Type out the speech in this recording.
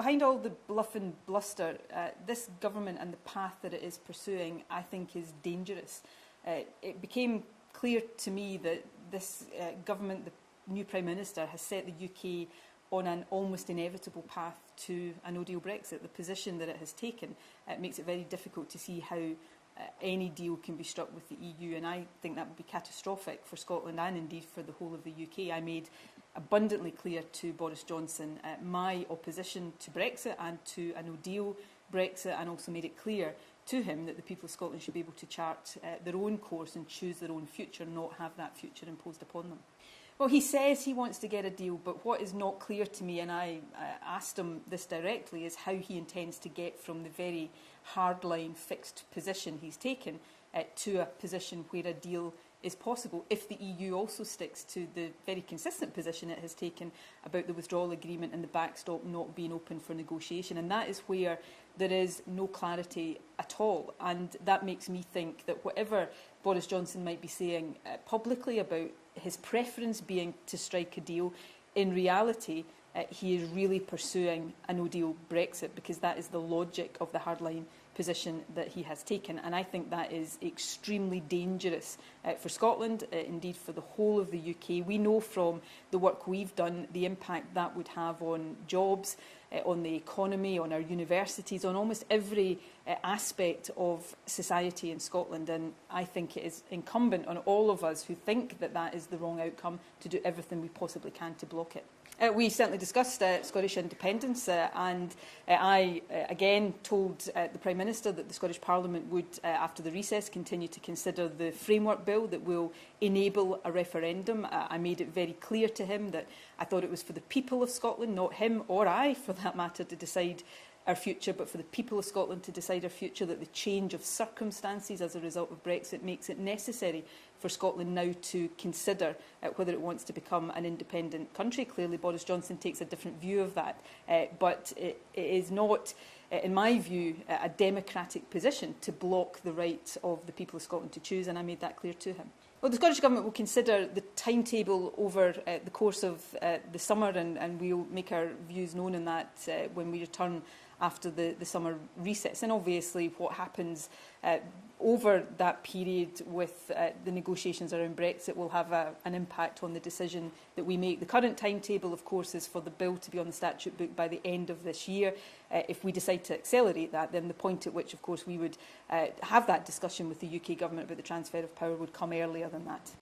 behind all the bluff and bluster, this government and the path that it is pursuing, I think, is dangerous. It became clear to me that this government, the new Prime Minister, has set the UK on an almost inevitable path to a no-deal Brexit. The position that it has taken makes it very difficult to see how any deal can be struck with the EU, and I think that would be catastrophic for Scotland and indeed for the whole of the UK. I made abundantly clear to Boris Johnson my opposition to Brexit and to a no-deal Brexit, and also made it clear to him that the people of Scotland should be able to chart their own course and choose their own future, not have that future imposed upon them. Well, he says he wants to get a deal, but what is not clear to me, and I asked him this directly, is how he intends to get from the very hardline fixed position he's taken to a position where a deal is possible if the EU also sticks to the very consistent position it has taken about the withdrawal agreement and the backstop not being open for negotiation. And that is where there is no clarity at all. And that makes me think that whatever Boris Johnson might be saying publicly about his preference being to strike a deal, in reality he is really pursuing a no-deal Brexit, because that is the logic of the hardline position that he has taken. And I think that is extremely dangerous for Scotland, indeed for the whole of the UK. We know from the work we've done the impact that would have on jobs, on the economy, on our universities, on almost every aspect of society in Scotland. And I think it is incumbent on all of us who think that that is the wrong outcome to do everything we possibly can to block it. We certainly discussed Scottish independence, and I again told the Prime Minister that the Scottish Parliament would, after the recess, continue to consider the framework bill that will enable a referendum. I made it very clear to him that I thought it was for the people of Scotland, not him or I, for that matter, to decide our future, but for the people of Scotland to decide our future, that the change of circumstances as a result of Brexit makes it necessary for Scotland now to consider whether it wants to become an independent country. Clearly, Boris Johnson takes a different view of that, but it is not, in my view, a democratic position to block the right of the people of Scotland to choose, and I made that clear to him. Well, the Scottish Government will consider the timetable over the course of the summer, and we'll make our views known on that when we return after the summer recess. And obviously what happens over that period with the negotiations around Brexit will have an impact on the decision that we make. The current timetable, of course, is for the bill to be on the statute book by the end of this year. If we decide to accelerate that, then the point at which, of course, we would have that discussion with the UK Government about the transfer of power would come earlier than that.